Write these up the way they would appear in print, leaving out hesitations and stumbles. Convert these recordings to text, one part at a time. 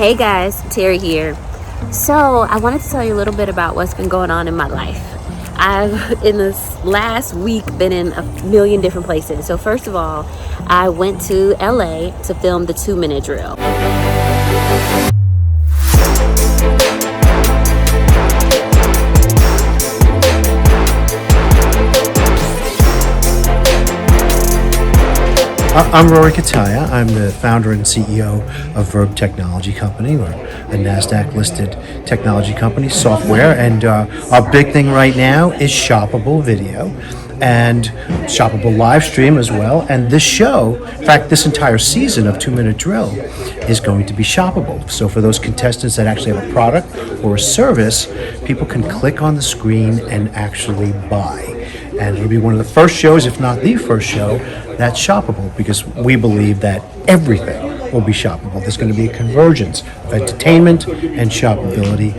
Hey guys, Teri here. So I wanted to tell you a little bit about what's been going on in my life. I've, in this last week, been in a million different places. So first of all, I went to LA to film the 2-minute drill. I'm Rory Kataya. I'm the founder and CEO of Verb Technology Company. We're a NASDAQ-listed technology company, software, and our big thing right now is shoppable video and shoppable live stream as well. And this show, in fact, this entire season of 2-Minute Drill is going to be shoppable. So for those contestants that actually have a product or a service, people can click on the screen and actually buy. And it'll be one of the first shows, if not the first show, that's shoppable, because we believe that everything will be shoppable. There's going to be a convergence of entertainment and shoppability.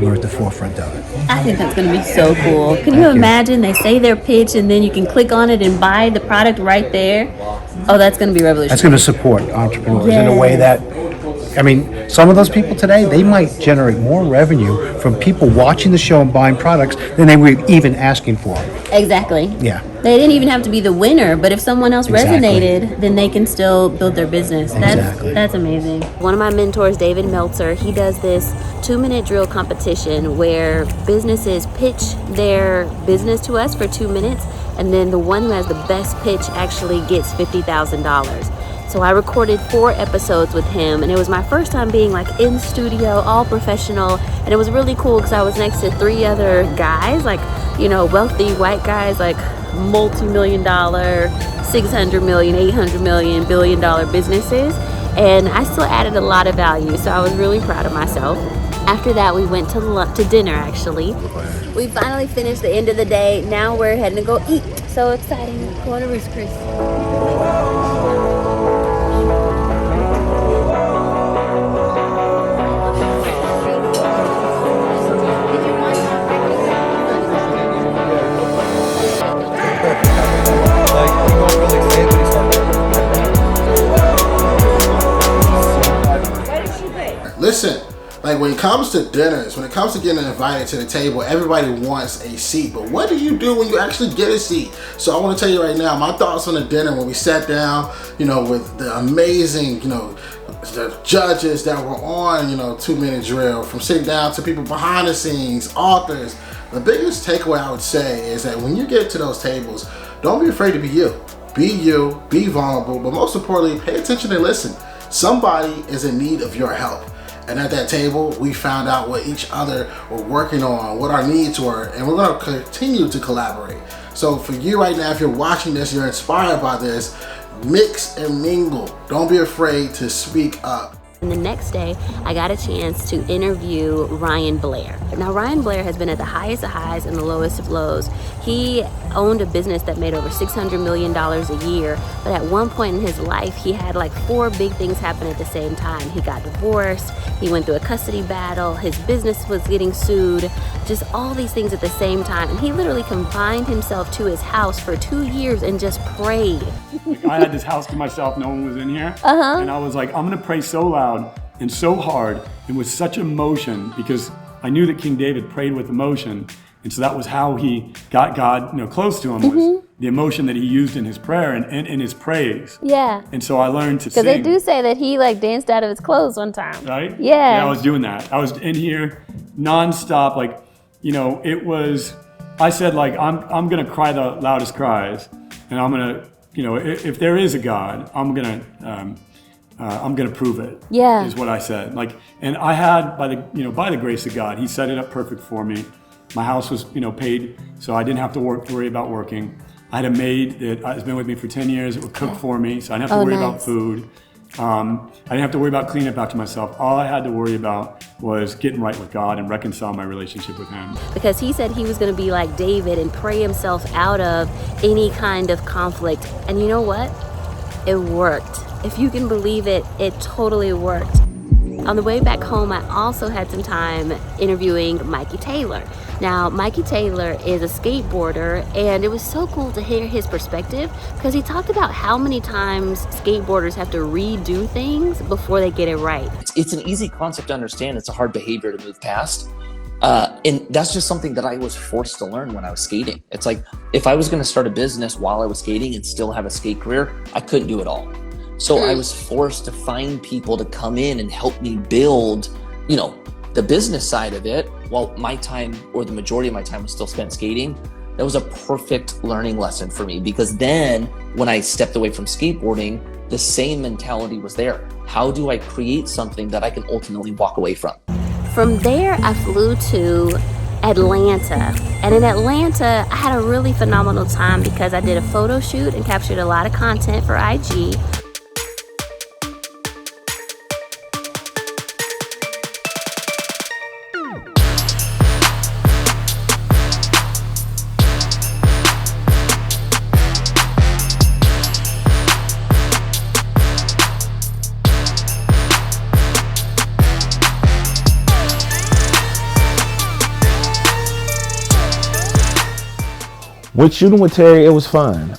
We're at the forefront of it. I think that's going to be so cool. Can you imagine they say their pitch and then you can click on it and buy the product right there? Oh, that's going to be revolutionary. That's going to support entrepreneurs in a way that, I mean, some of those people today, they might generate more revenue from people watching the show and buying products than they were even asking for. Exactly. Yeah. They didn't even have to be the winner, but if someone else resonated, then they can still build their business. That's amazing. One of my mentors, David Meltzer, he does this 2-minute drill competition where businesses pitch their business to us for 2 minutes, and then the one who has the best pitch actually gets $50,000. So I recorded 4 episodes with him, and it was my first time being like in studio, all professional, and it was really cool because I was next to 3 other guys, like, you know, wealthy white guys, like multi-million dollar, 600 million, 800 million, billion-dollar businesses, and I still added a lot of value, so I was really proud of myself. After that, we went to dinner, actually. We finally finished the end of the day. Now we're heading to go eat. So exciting. Go on to Roost Chris. Listen, like when it comes to dinners, when it comes to getting invited to the table, everybody wants a seat. But what do you do when you actually get a seat? So I want to tell you right now, my thoughts on the dinner when we sat down, you know, with the amazing, you know, the judges that were on, you know, 2-minute drill, from sitting down to people behind the scenes, authors. The biggest takeaway I would say is that when you get to those tables, don't be afraid to be you. Be vulnerable, but most importantly, pay attention and listen. Somebody is in need of your help. And at that table, we found out what each other were working on, what our needs were, and we're going to continue to collaborate. So for you right now, if you're watching this, you're inspired by this, mix and mingle. Don't be afraid to speak up. And the next day, I got a chance to interview Ryan Blair. Now, Ryan Blair has been at the highest of highs and the lowest of lows. He owned a business that made over $600 million a year, but at one point in his life, he had like 4 big things happen at the same time. He got divorced, he went through a custody battle, his business was getting sued, just all these things at the same time. And he literally confined himself to his house for 2 years and just prayed. I had this house to myself, no one was in here. And I was like, I'm gonna pray so loud and so hard and with such emotion, because I knew that King David prayed with emotion. And so that was how he got God, you know, close to him, was the emotion that he used in his prayer and in his praise. Yeah. And so I learned to sing. Because they do say that he like danced out of his clothes one time. Right? Yeah. Yeah, I was doing that. I was in here nonstop, like, you know, it was, I said like, I'm gonna cry the loudest cries, and I'm gonna, you know, if there is a God, I'm gonna prove it. Yeah. Is what I said. Like, and I had, by the grace of God, he set it up perfect for me. My house was, you know, paid, so I didn't have to worry about working. I had a maid that has been with me for 10 years. It would cook for me, so I didn't have to worry about food. I didn't have to worry about cleaning up after myself. All I had to worry about was getting right with God and reconcile my relationship with him. Because he said he was going to be like David and pray himself out of any kind of conflict. And you know what? It worked. If you can believe it, it totally worked. On the way back home, I also had some time interviewing Mikey Taylor. Now, Mikey Taylor is a skateboarder, and it was so cool to hear his perspective because he talked about how many times skateboarders have to redo things before they get it right. It's an easy concept to understand. It's a hard behavior to move past. And that's just something that I was forced to learn when I was skating. It's like, if I was going to start a business while I was skating and still have a skate career, I couldn't do it all. So I was forced to find people to come in and help me build, the business side of it, while my time, or the majority of my time, was still spent skating. That was a perfect learning lesson for me, because then when I stepped away from skateboarding, the same mentality was there. How do I create something that I can ultimately walk away from? From there, I flew to Atlanta. And in Atlanta, I had a really phenomenal time because I did a photo shoot and captured a lot of content for IG. With shooting with Teri, it was fun.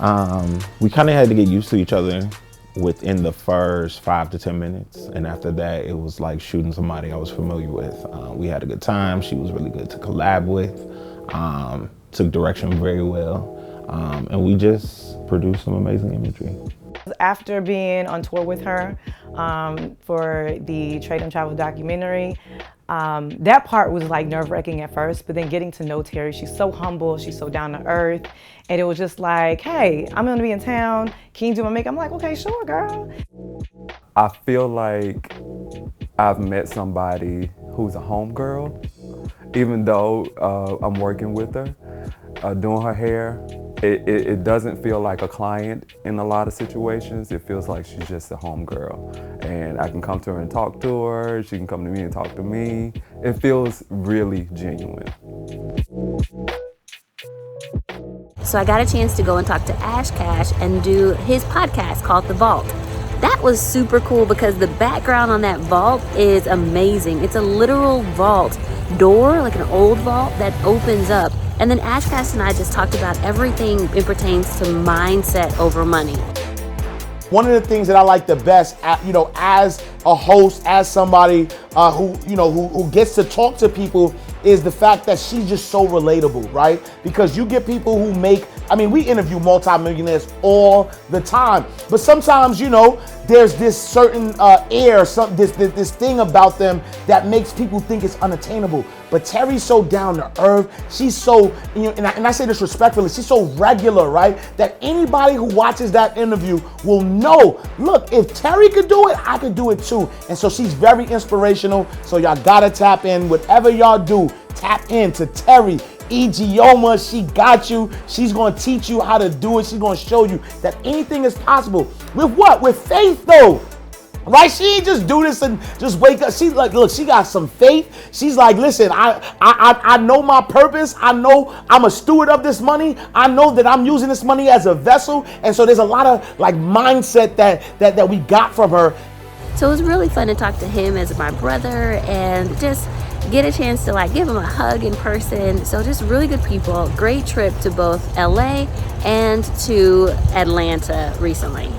We kind of had to get used to each other within the first 5 to 10 minutes. And after that, it was like shooting somebody I was familiar with. We had a good time. She was really good to collab with, took direction very well. And we just produced some amazing imagery. After being on tour with her for the Trade and Travel documentary, that part was like nerve-wracking at first, but then getting to know Teri, she's so humble, she's so down to earth, and it was just like, hey, I'm gonna be in town, can you do my makeup? I'm like, okay, sure, girl. I feel like I've met somebody who's a homegirl, even though I'm working with her, doing her hair. It doesn't feel like a client in a lot of situations. It feels like she's just a homegirl. And I can come to her and talk to her. She can come to me and talk to me. It feels really genuine. So I got a chance to go and talk to Ash Cash and do his podcast called The Vault. That was super cool because the background on that vault is amazing. It's a literal vault door, like an old vault that opens up. And then Ashcast and I just talked about everything it pertains to mindset over money. One of the things that I like the best, as a host, as somebody who gets to talk to people, is the fact that she's just so relatable, right? Because you get people who we interview multimillionaires all the time, but sometimes, there's this certain air, this thing about them that makes people think it's unattainable. But Teri's so down to earth. She's so, and I say this respectfully, she's so regular, right? That anybody who watches that interview will know, look, if Teri could do it, I could do it too. And so she's very inspirational. So y'all gotta tap in. Whatever y'all do, tap in to Teri Ijeoma. She got you. She's gonna teach you how to do it. She's gonna show you that anything is possible. With what? With faith, though. Right? She ain't just do this and just wake up. She's like, look, she got some faith. She's like, listen, I know my purpose. I know I'm a steward of this money. I know that I'm using this money as a vessel. And so there's a lot of mindset that we got from her. So it was really fun to talk to him as my brother and just get a chance to give him a hug in person. So just really good people. Great trip to both LA and to Atlanta recently.